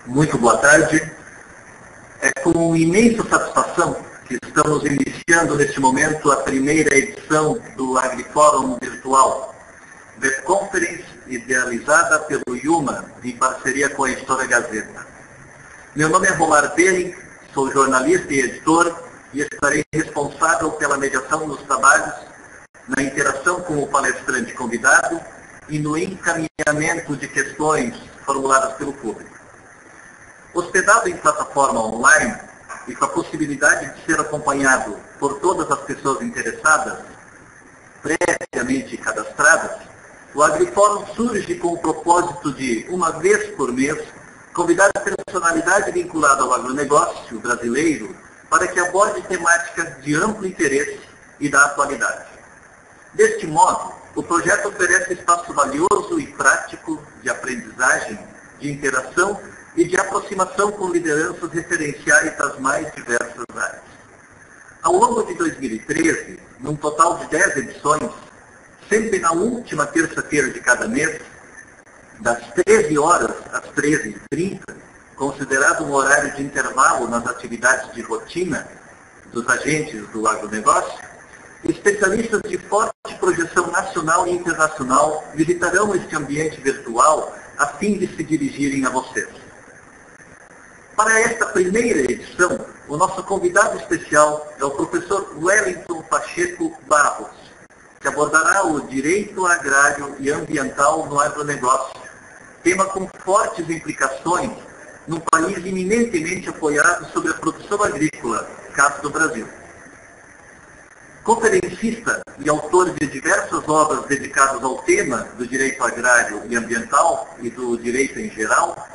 Muito boa tarde. É com imensa satisfação que estamos iniciando neste momento a primeira edição do AgriFórum Virtual, webconference idealizada pelo IUMA em parceria com a Editora Gazeta. Meu nome é Romar Belling, sou jornalista e editor e estarei responsável pela mediação dos trabalhos, na interação com o palestrante convidado e no encaminhamento de questões formuladas pelo público. Hospedado em plataforma online e com a possibilidade de ser acompanhado por todas as pessoas interessadas, previamente cadastradas, o AgriFórum surge com o propósito de, uma vez por mês, convidar a personalidade vinculada ao agronegócio brasileiro para que aborde temáticas de amplo interesse e da atualidade. Deste modo, o projeto oferece espaço valioso e prático de aprendizagem, de interação e de aproximação com lideranças referenciais das mais diversas áreas. Ao longo de 2013, num total de 10 edições, sempre na última terça-feira de cada mês, das 13 horas às 13h30, considerado um horário de intervalo nas atividades de rotina dos agentes do agronegócio, especialistas de forte projeção nacional e internacional visitarão este ambiente virtual a fim de se dirigirem a vocês. Para esta primeira edição, o nosso convidado especial é o professor Wellington Pacheco Barros, que abordará o direito agrário e ambiental no agronegócio, tema com fortes implicações num país eminentemente apoiado sobre a produção agrícola, caso do Brasil. Conferencista e autor de diversas obras dedicadas ao tema do direito agrário e ambiental e do direito em geral,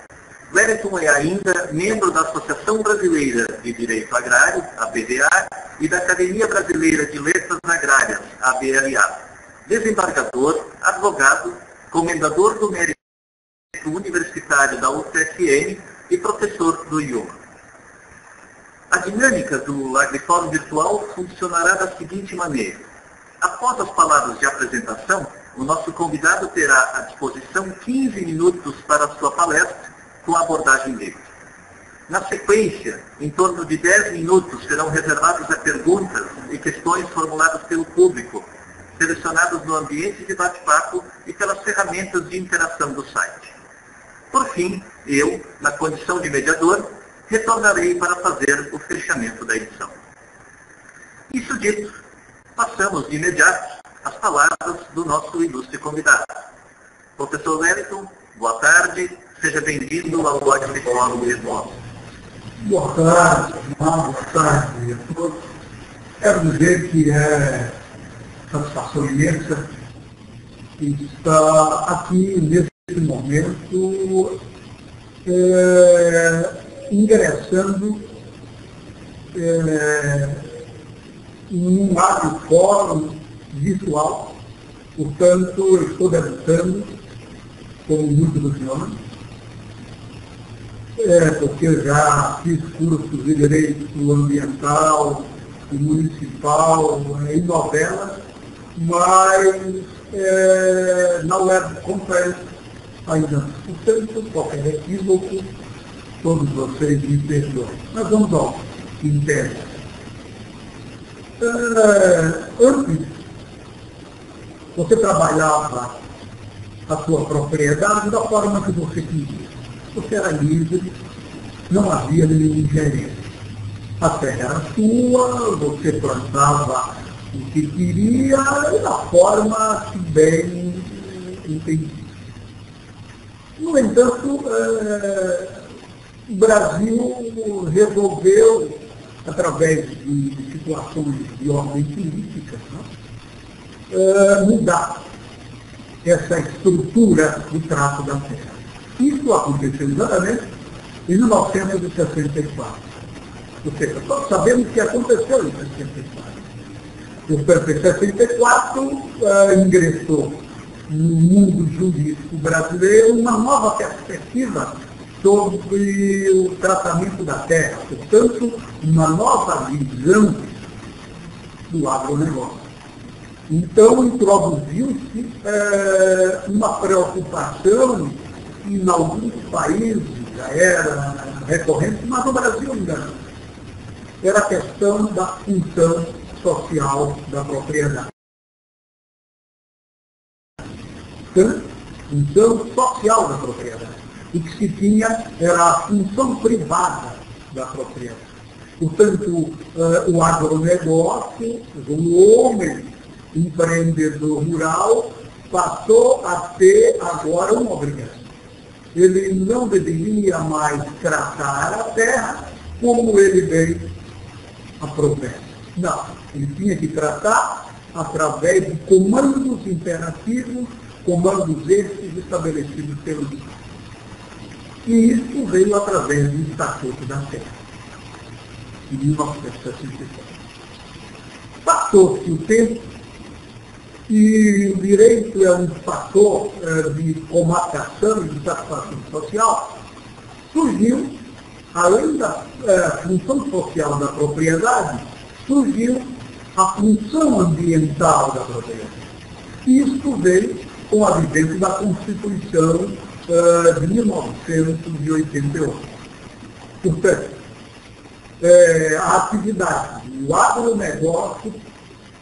Wellington é ainda membro da Associação Brasileira de Direito Agrário, ABDA, e da Academia Brasileira de Letras Agrárias, ABLA, desembargador, advogado, comendador do mérito universitário da UFSM e professor do IUMA. A dinâmica do AgriFórum Virtual funcionará da seguinte maneira. Após as palavras de apresentação, o nosso convidado terá à disposição 15 minutos para a sua palestra, com a abordagem dele. Na sequência, em torno de 10 minutos serão reservados a perguntas e questões formuladas pelo público, selecionadas no ambiente de bate-papo e pelas ferramentas de interação do site. Por fim, eu, na condição de mediador, retornarei para fazer o fechamento da edição. Isso dito, passamos de imediato às palavras do nosso ilustre convidado. Professor Wellington, boa tarde. Seja bem-vindo ao AgriFórum Virtual. Boa tarde a todos. Quero dizer que é satisfação imensa estar aqui nesse momento ingressando em um AgriFórum virtual. Portanto, eu estou debutando, como muitos dos senhores, porque eu já fiz cursos de direito ambiental e municipal em novelas, mas na webconference ainda. Portanto, qualquer equívoco, todos vocês me perdoem. Mas vamos ao que interessa. Antes, você trabalhava a sua propriedade da forma que você queria. Você era livre, não havia nenhuma gerência. A terra era sua, você plantava o que queria e da forma que bem entendia. No entanto, o Brasil resolveu, através de situações de ordem política, mudar essa estrutura do trato da terra. Isso aconteceu exatamente em 1964. Ou seja, todos sabemos o que aconteceu em 64. Portanto, em 64 ingressou no mundo jurídico brasileiro uma nova perspectiva sobre o tratamento da terra, portanto, uma nova visão do agronegócio. Então, introduziu-se uma preocupação em alguns países já era recorrente, mas no Brasil ainda não. Era a questão da função social da propriedade. Função social da propriedade. O que se tinha era a função privada da propriedade. Portanto, o agronegócio, o homem empreendedor rural, passou a ter agora uma obrigação. Ele não deveria mais tratar a terra como ele bem aprouver. Não, ele tinha que tratar através de comandos imperativos, comandos estes estabelecidos pelo Estado. E isso veio através do Estatuto da Terra, de 1964. Passou-se o tempo e o direito é um fator de comatação e de satisfação social. Surgiu, além da função social da propriedade, surgiu a função ambiental da propriedade. E isso veio com a vigência da Constituição de 1988. Portanto, a atividade, o agronegócio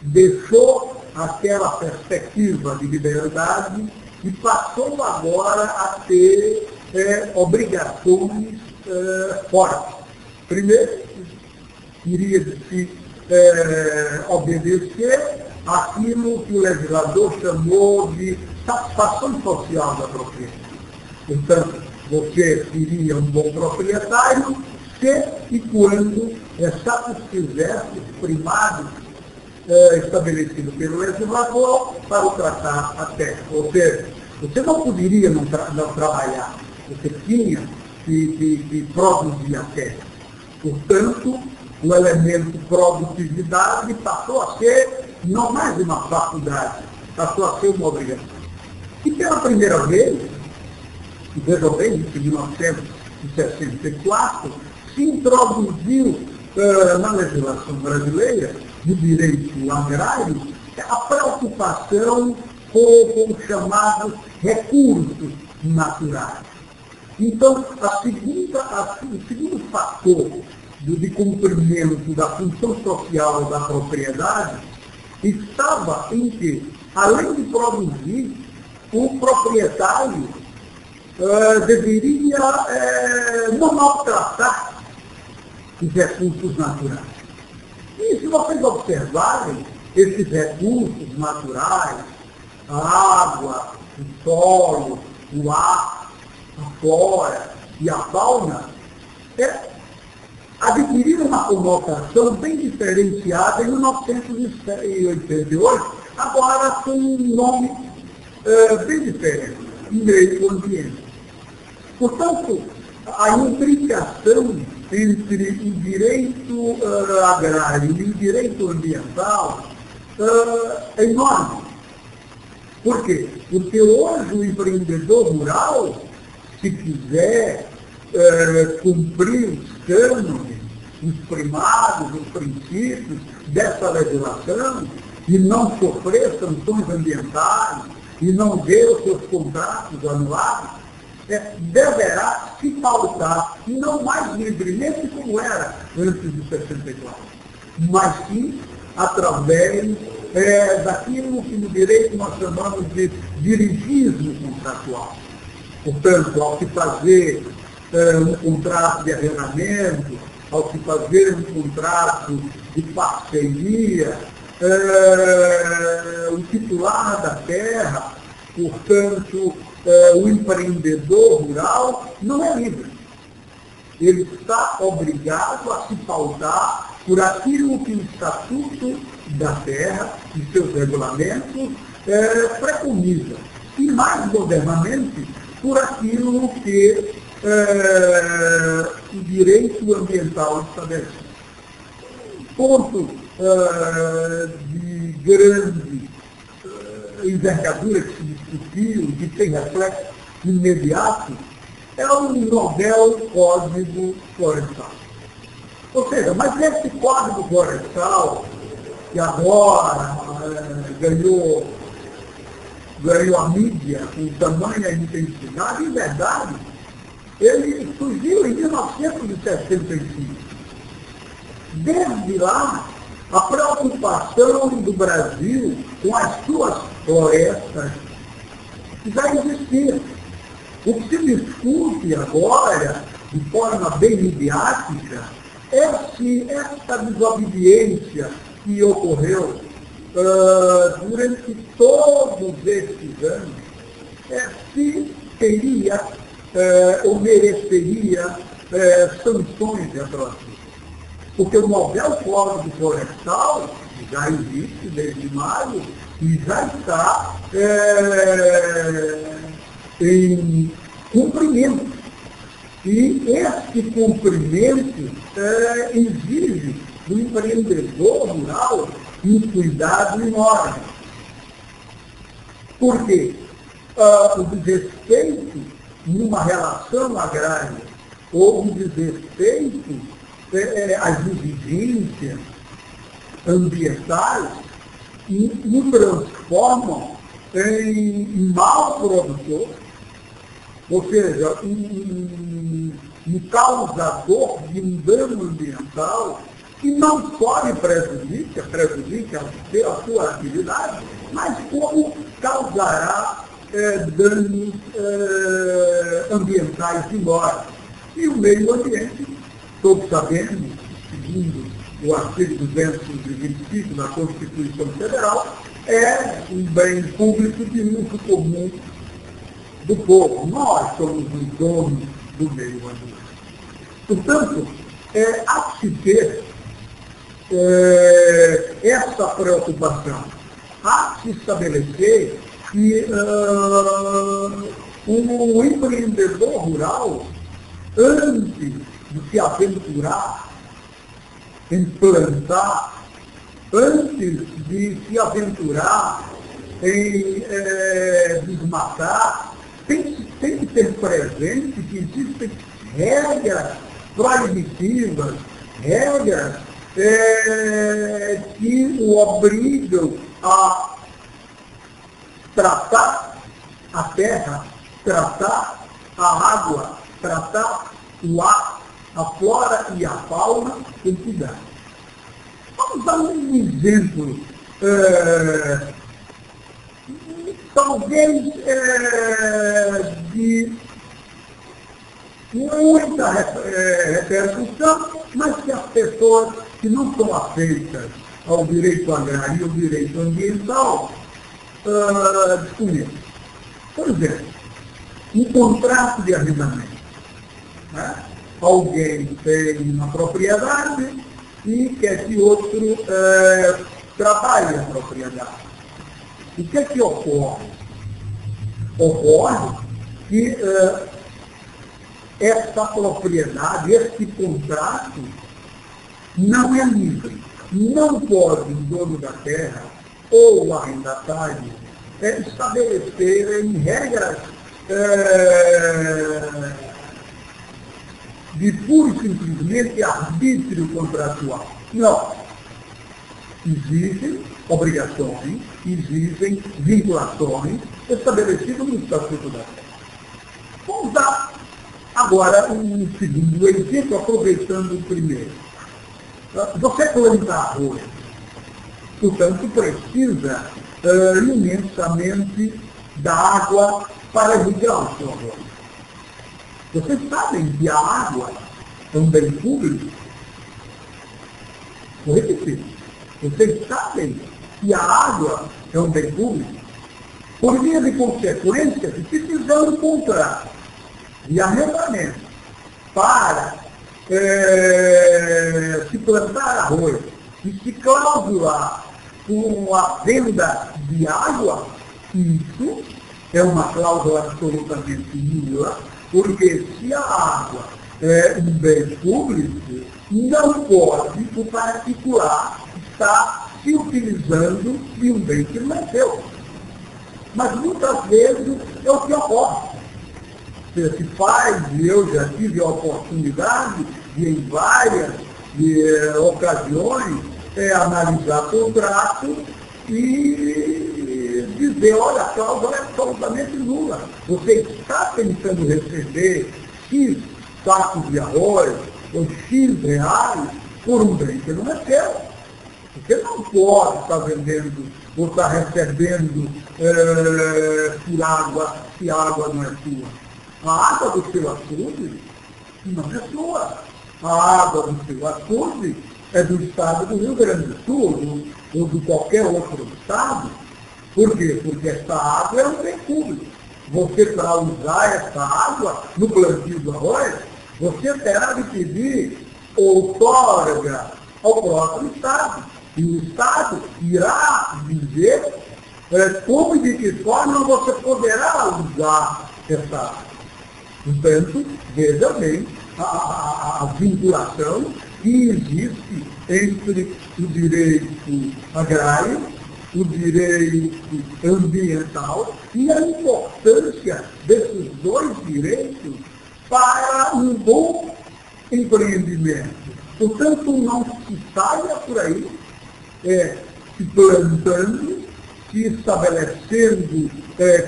deixou aquela perspectiva de liberdade e passou agora a ter obrigações fortes. Primeiro, iria se obedecer àquilo que o legislador chamou de satisfação social da propriedade. Portanto, você seria um bom proprietário se e quando satisfizesse os primários estabelecidos pelo legislador para o tratar a terra. Ou seja, você não poderia não trabalhar, você tinha que produzir a terra. Portanto, o elemento produtividade passou a ser não mais uma faculdade, passou a ser uma obrigação. E pela primeira vez, veja bem, em 1964, se introduziu na legislação brasileira, no direito agrário, a preocupação com os chamados recursos naturais. Então, o segundo fator de cumprimento da função social da propriedade estava em que, além de produzir, o proprietário deveria não maltratar os recursos naturais. E se vocês observarem, esses recursos naturais, a água, o solo, o ar, a flora e a fauna, adquiriram uma conotação bem diferenciada em 1988, agora com um nome bem diferente, meio ambiente. Portanto, a implicação entre o direito agrário e o direito ambiental é enorme. Por quê? Porque hoje o empreendedor rural, se quiser cumprir os cânones, os primários, os princípios dessa legislação e não sofrer sanções ambientais e não ver os seus contratos anulados, deverá se pautar, não mais livremente como era antes de 64, mas sim através daquilo que no direito nós chamamos de dirigismo contratual. Portanto, ao se fazer um contrato de arrendamento, ao se fazer um contrato de parceria, o titular da terra, portanto, o empreendedor rural não é livre. Ele está obrigado a se pautar por aquilo que o Estatuto da Terra e seus regulamentos preconiza. E mais modernamente, por aquilo que o direito ambiental estabelece. Ponto de grande envergadura que se discutiu, que tem reflexo imediato, é o novel Código Florestal. Ou seja, mas esse Código Florestal, que agora ganhou a mídia com tamanha intensidade, em verdade, ele surgiu em 1965. Desde lá, a preocupação do Brasil com as suas florestas já existia. O que se discute agora, de forma bem midiática, é se essa desobediência que ocorreu durante todos esses anos, se teria ou mereceria sanções retroativas. Porque o novel Código Florestal já existe desde maio e já está em cumprimento. E esse cumprimento exige do empreendedor rural um cuidado enorme. Por quê? O desrespeito numa relação agrária ou o desrespeito às exigências ambientais nos transformam em mau produtor, ou seja, um causador de um dano ambiental que não só lhe prejudica a sua atividade, mas como causará danos ambientais enormes. E o meio ambiente, todos sabemos, segundo o artigo 225 da Constituição Federal, é um bem público de uso comum do povo. Nós somos os donos do meio ambiente. Portanto, há que se ter essa preocupação. Há que se estabelecer que um empreendedor rural, antes de se aventurar em plantar, antes de se aventurar em desmatar, tem que ter presente que existem regras proibitivas, regras que o obrigam a tratar a terra, tratar a água, tratar o ar, a flora e a fauna com cuidado. Vamos dar um exemplo, talvez de muita repercussão, mas que as pessoas que não são afeitas ao direito agrário e ao direito ambiental desconhecem. Por exemplo, um contrato de arrendamento. Né? Alguém tem uma propriedade e quer que outro trabalhe a propriedade. O que é que ocorre? Ocorre que essa propriedade, esse contrato, não é livre. Não pode o dono da terra ou o arrendatário estabelecerem regras de puro e simplesmente arbítrio contratual. Não. Existem obrigações, existem vinculações estabelecidas no Estatuto da Terra. Vamos dar agora um segundo exemplo, aproveitando o primeiro. Você planta arroz, portanto precisa imensamente da água para irrigar o seu arroz. Vocês sabem que a água é um bem público? Vou repetir. Vocês sabem que a água é um bem público? Por via de consequência, se fizer um contrato de arrendamento para se plantar arroz e se clausurar com a venda de água, isso é uma cláusula absolutamente nula, porque se a água é um bem público, não pode o particular estar se utilizando de um bem que não é seu. Mas muitas vezes é o que ocorre. Se faz, e eu já tive a oportunidade de, em várias ocasiões, analisar contrato e dizer, olha, a cláusula é absolutamente nula. Você está tentando receber X sacos de arroz ou X reais por um bem que não é seu. Você não pode estar vendendo ou estar recebendo por água, se a água não é sua. A água do seu açude não é sua. A água do seu açude é do estado do Rio Grande do Sul ou de qualquer outro estado. Por quê? Porque essa água é um bem público. Você, para usar essa água no plantio do arroz, você terá de pedir outorga ao próprio estado. E o estado irá dizer como e de que forma você poderá usar essa água. Portanto, veja bem a vinculação que existe entre o direito agrário, o direito ambiental e a importância desses dois direitos para um bom empreendimento. Portanto, não se saia por aí se plantando, se estabelecendo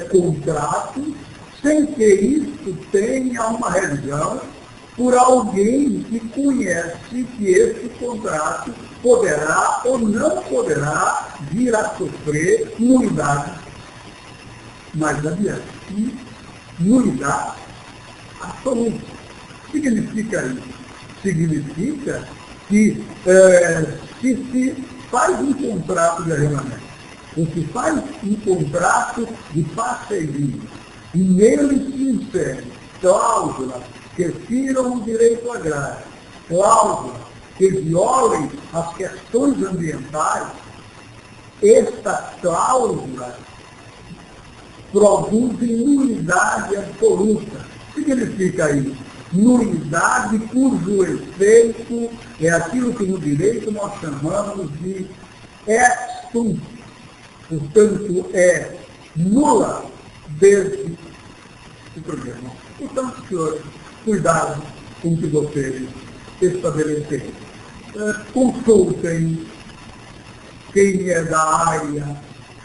contratos, sem que isso tenha uma revisão por alguém que conhece que esse contrato poderá ou não poderá vir a sofrer nulidade mais adiante. E nulidade absoluta. Significa isso? Significa que se faz um contrato de arrendamento, ou se faz um contrato de parceria, e nele se insere cláusulas que firam o direito agrário, cláusulas que violem as questões ambientais, estas cláusulas produzem nulidade absoluta. Significa isso? Nulidade cujo efeito é aquilo que no direito nós chamamos de ex tunc. Portanto, é nula desde o problema. Portanto, senhores, cuidado com o que vocês estabelecerem. Consultem quem é da área,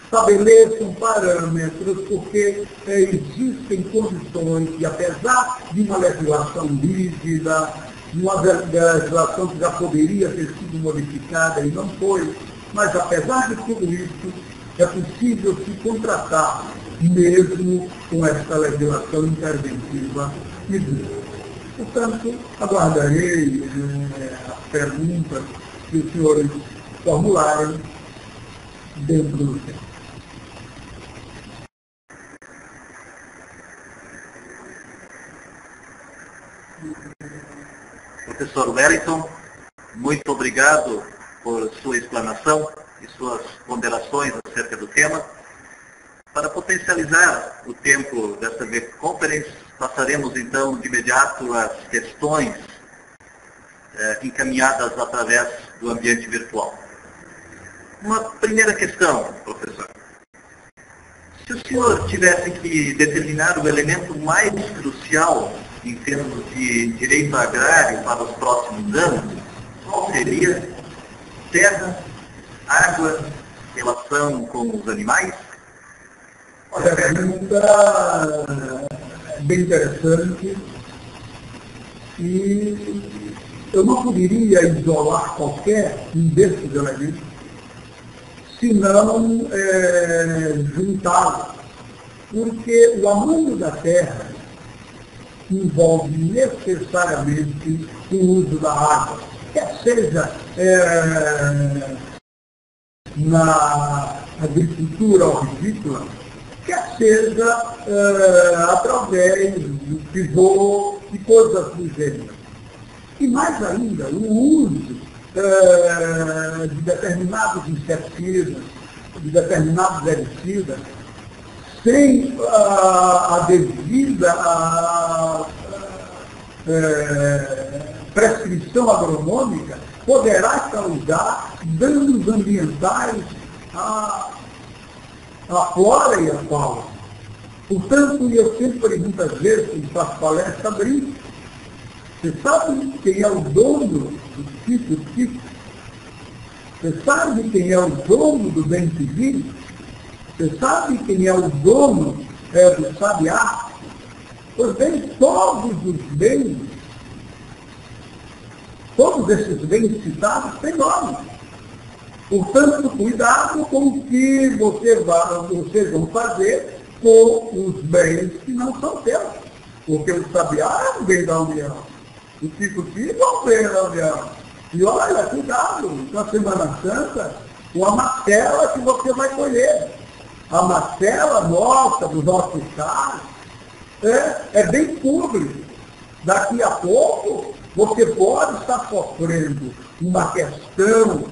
estabeleçam parâmetros, porque existem condições que, apesar de uma legislação rígida, uma legislação que já poderia ter sido modificada e não foi, mas apesar de tudo isso, é possível se contratar, mesmo com esta legislação interventiva e dura. Portanto, aguardarei as perguntas que os senhores formularem dentro do tempo. Professor Wellington, muito obrigado por sua explanação e suas ponderações acerca do tema. Para potencializar o tempo desta web conference, passaremos então de imediato às questões encaminhadas através do ambiente virtual. Uma primeira questão, professor. Se o senhor tivesse que determinar o elemento mais crucial em termos de direito agrário para os próximos anos, qual seria? Terra, água, relação com os animais? Olha, a pergunta é bem interessante e eu não poderia isolar qualquer um desses elementos, senão juntá-los, porque o amanho da terra envolve necessariamente o uso da água, quer seja na agricultura hortícola, quer seja através do pivô e coisas do gênero. E mais ainda, o uso de determinados inseticidas, de determinados herbicidas, sem a devida prescrição agronômica, poderá causar danos ambientais à flora e à fauna. Portanto, eu sempre, muitas vezes, faço palestra brinco. Você sabe quem é o dono do tipo? Você sabe quem é o dono do bem civil? Você sabe quem é o dono do sabiá? Pois bem, todos esses bens citados têm nome. Portanto, cuidado com o que vocês vão fazer com os bens que não são seus. Porque o sabiá é um bem da União. O tico-tico é um bem da União. E olha, cuidado, na Semana Santa, com a macela que você vai colher. A macela nossa, dos nossos carros, é bem público. Daqui a pouco, você pode estar sofrendo uma questão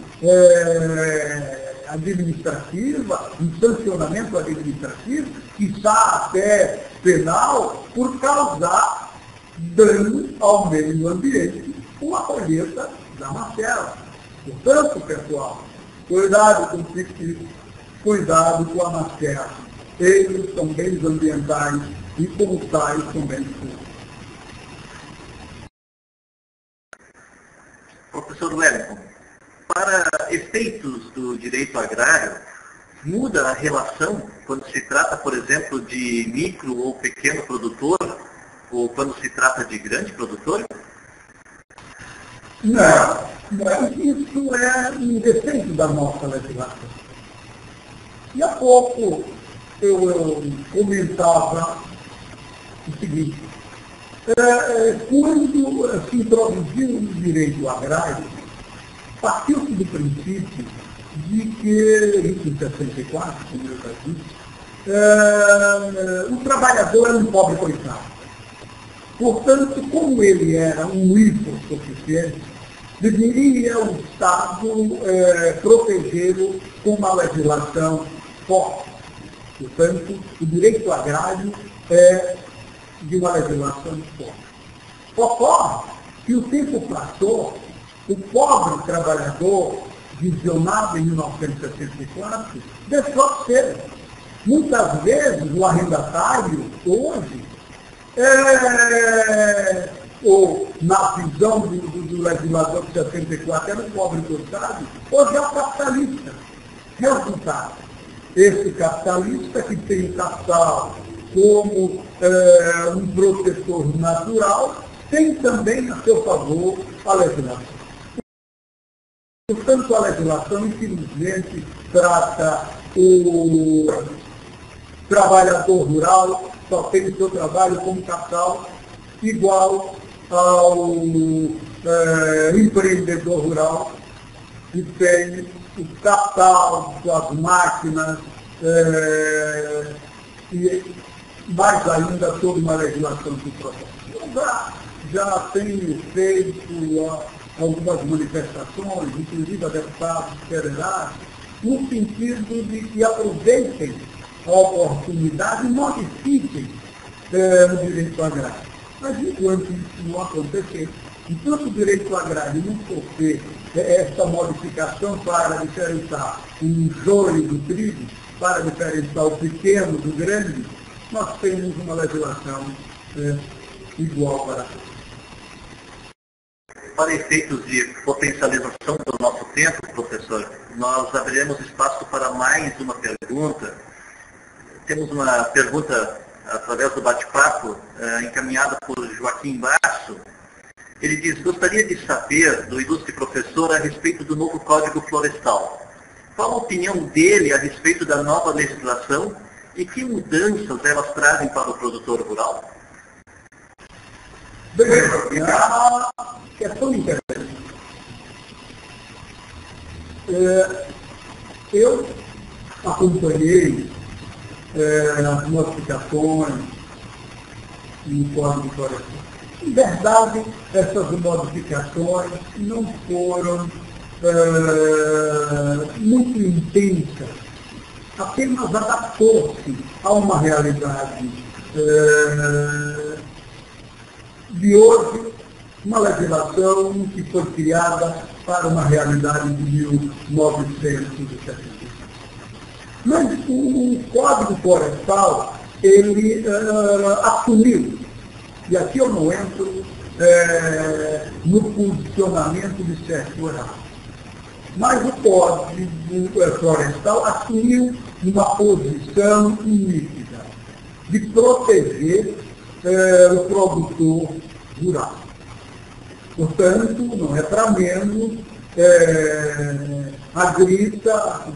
administrativa, um sancionamento administrativo, quiçá até penal, por causar dano ao meio ambiente com a colheita da macela. Portanto, pessoal, cuidado com o pico, cuidado com a macela. Eles são bens ambientais e, como tais, são bens públicos. Professor Wellington, para efeitos do direito agrário, muda a relação quando se trata, por exemplo, de micro ou pequeno produtor, ou quando se trata de grande produtor? Não, mas isso é um defeito da nossa legislação. E há pouco eu comentava o seguinte, quando se introduziu o direito agrário, partiu-se do princípio de que, isso em 64, como eu já disse, o trabalhador era um pobre coitado. Portanto, como ele era um hipossuficiente, deveria o Estado protegê-lo com uma legislação forte. Portanto, o direito agrário é de uma legislação forte. Ocorre que o tempo passou, o pobre trabalhador, visionado em 1964, deixou de ser. Muitas vezes o arrendatário, hoje, ou na visão do legislador de 64, era o pobre coitado, hoje é o capitalista. Resultado, esse capitalista que tem o capital como um protetor natural, tem também a seu favor a legislação. Portanto, a legislação, infelizmente, trata o trabalhador rural, só tem o seu trabalho como capital, igual ao empreendedor rural, que tem o capital, suas máquinas, e mais ainda toda uma legislação de proteção. Eu já tenho feito algumas manifestações, inclusive a deputados federais, no sentido de que aproveitem a oportunidade e modifiquem o direito agrário. Mas enquanto isso não acontecer, enquanto o direito agrário não for ter essa modificação para diferenciar o joio do trigo, para diferenciar o pequeno do grande, nós temos uma legislação igual para todos. Para efeitos de potencialização do nosso tempo, professor, nós abriremos espaço para mais uma pergunta. Temos uma pergunta através do bate-papo, encaminhada por Joaquim Basso. Ele diz, gostaria de saber do ilustre professor a respeito do novo Código Florestal. Qual a opinião dele a respeito da nova legislação e que mudanças elas trazem para o produtor rural? Bem, a questão interessante. Eu acompanhei as modificações no Código Florestal. Em verdade, essas modificações não foram muito intensas, apenas adaptou-se a uma realidade de hoje, uma legislação que foi criada para uma realidade de 1970. Mas o Código Florestal, ele assumiu, e aqui eu não entro no posicionamento de certo ou errado, mas o Código Florestal assumiu uma posição nítida de proteger o produtor rural. Portanto, não é para menos a grita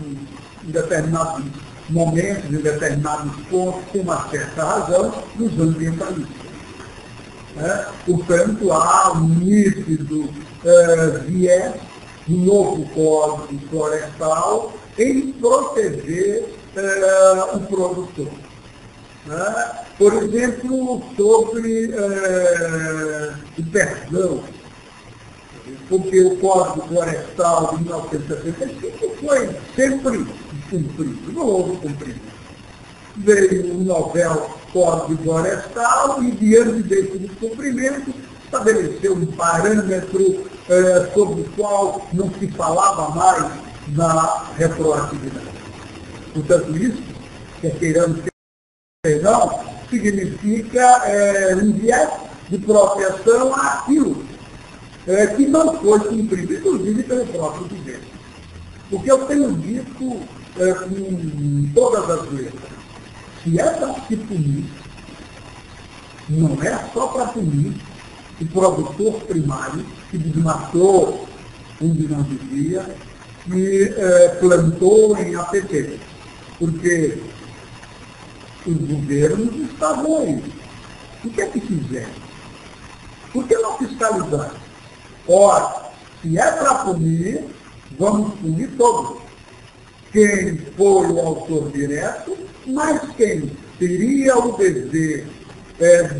em determinados momentos, em determinados pontos, com uma certa razão, dos ambientalistas. Portanto, há um nítido viés do novo Código Florestal em proteger o produtor. Por exemplo, sobre o perdão, porque o Código Florestal de 1965 foi sempre cumprido, não houve cumprimento. Veio o novel Código Florestal e, diante desse descumprimento, estabeleceu um parâmetro sobre o qual não se falava mais na retroatividade. Portanto, isso, quer queiramos quer não, significa um viés de proteção àquilo que não foi cumprido, inclusive pelo próprio governo. Porque eu tenho dito com todas as letras, se é para se punir, não é só para punir o produtor primário que desmatou onde não devia e plantou em APP. Porque os governos estavam aí. O que é que fizeram? Por que não fiscalizaram? Ora, se é para punir, vamos punir todos. Quem foi o autor direto, mas quem teria o dever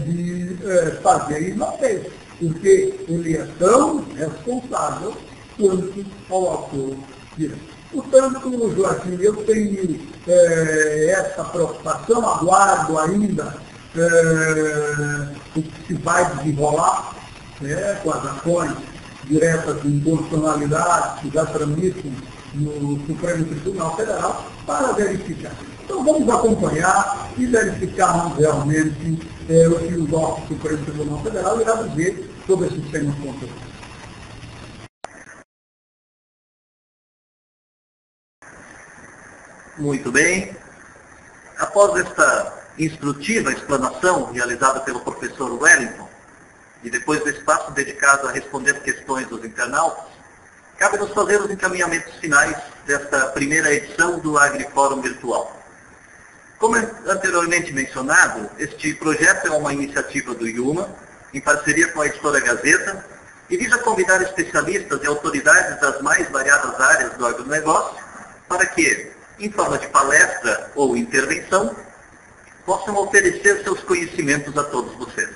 de fazer e não fez. Porque ele é tão responsável quanto ao autor direto. Portanto, Joaquim, eu tenho essa preocupação, aguardo ainda o que se vai desenrolar com as ações diretas de inconstitucionalidade que já tramitam no Supremo Tribunal Federal para verificar. Então vamos acompanhar e verificarmos realmente o que o nosso Supremo Tribunal Federal irá dizer sobre esses temas controversos. Muito bem. Após esta instrutiva explanação realizada pelo professor Wellington, e depois do espaço dedicado a responder questões dos internautas, cabe-nos fazer os encaminhamentos finais desta primeira edição do AgriFórum Virtual. Como anteriormente mencionado, este projeto é uma iniciativa do IUMA, em parceria com a editora Gazeta, e visa convidar especialistas e autoridades das mais variadas áreas do agronegócio para que, em forma de palestra ou intervenção, possam oferecer seus conhecimentos a todos vocês.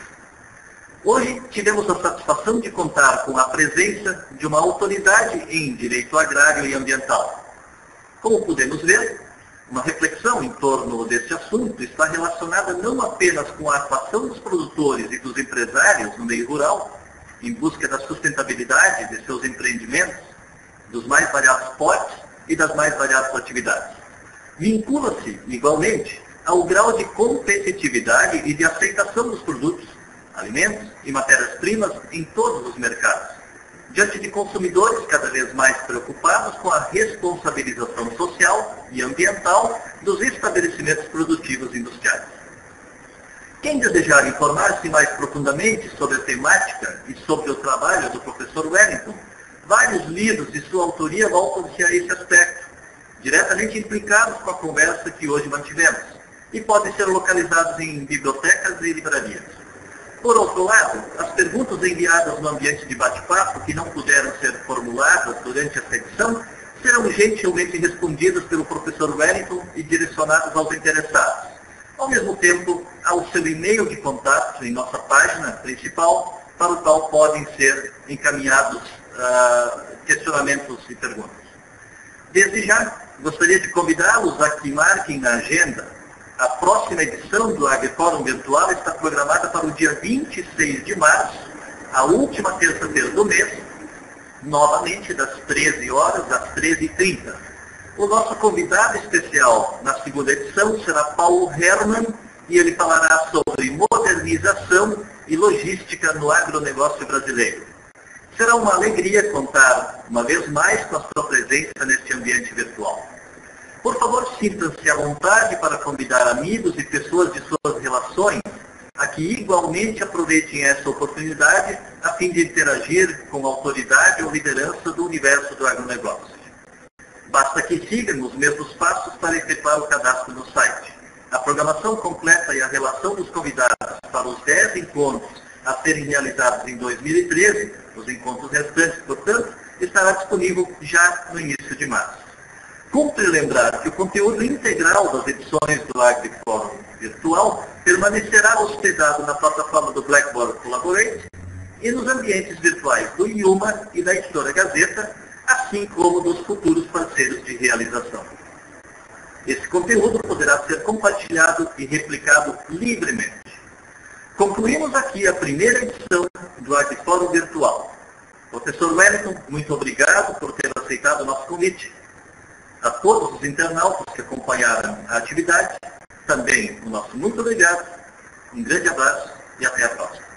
Hoje tivemos a satisfação de contar com a presença de uma autoridade em direito agrário e ambiental. Como podemos ver, uma reflexão em torno desse assunto está relacionada não apenas com a atuação dos produtores e dos empresários no meio rural, em busca da sustentabilidade de seus empreendimentos, dos mais variados portes e das mais variadas atividades. Vincula-se, igualmente, ao grau de competitividade e de aceitação dos produtos, alimentos e matérias-primas em todos os mercados, diante de consumidores cada vez mais preocupados com a responsabilização social e ambiental dos estabelecimentos produtivos industriais. Quem desejar informar-se mais profundamente sobre a temática e sobre o trabalho do professor Wellington, vários livros de sua autoria voltam-se a esse aspecto, diretamente implicados com a conversa que hoje mantivemos, e podem ser localizados em bibliotecas e livrarias. Por outro lado, as perguntas enviadas no ambiente de bate-papo que não puderam ser formuladas durante esta edição serão gentilmente respondidas pelo professor Wellington e direcionadas aos interessados. Ao mesmo tempo, ao seu e-mail de contato em nossa página principal, para o qual podem ser encaminhados questionamentos e perguntas. Desde já, gostaria de convidá-los a que marquem na agenda. A próxima edição do AgriFórum Virtual está programada para o dia 26 de março, a última terça-feira do mês, novamente das 13 horas às 13h30. O nosso convidado especial na segunda edição será Paulo Hermann, e ele falará sobre modernização e logística no agronegócio brasileiro. Será uma alegria contar, uma vez mais, com a sua presença neste ambiente virtual. Por favor, sintam-se à vontade para convidar amigos e pessoas de suas relações a que igualmente aproveitem essa oportunidade a fim de interagir com a autoridade ou liderança do universo do agronegócio. Basta que sigam os mesmos passos para efetuar o cadastro no site. A programação completa e a relação dos convidados para os 10 encontros a serem realizados em 2013, os encontros restantes, portanto, estará disponível já no início de março. Cumpre lembrar que o conteúdo integral das edições do AgriForum virtual permanecerá hospedado na plataforma do Blackboard Collaborate e nos ambientes virtuais do IUMA e da Editora Gazeta, assim como dos futuros parceiros de realização. Esse conteúdo poderá ser compartilhado e replicado livremente. Concluímos aqui a primeira edição do AgriForum virtual. Professor Wellington, muito obrigado por ter aceitado o nosso convite. A todos os internautas que acompanharam a atividade, também o nosso muito obrigado, um grande abraço e até a próxima.